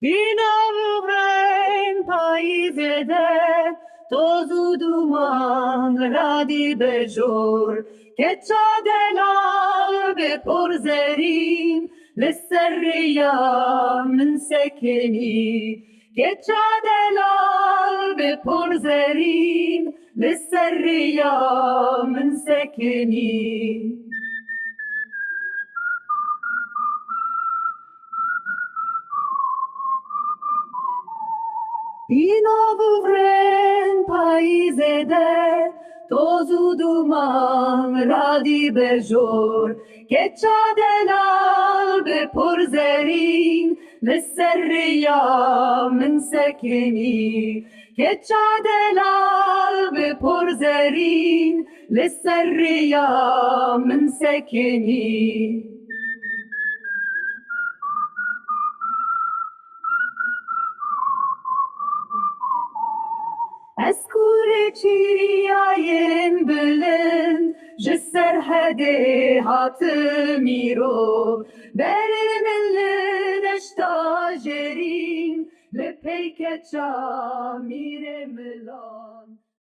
Binavrem paizede tozu duman radi bejor che c'ha dell'albe porzerin le serria min sekeni che c'ha dell'albe porzerin le serria min sekeni. Binavrem paizede tozu duman radi bejor che c'ha dell'albe porzerin le serria min sekeni che c'ha dell'albe porzerin le serria min sekeni. اسکور چیریاین بلند جسر هده هات میرو بریم لنشتا جرین لپیک چا میره ملان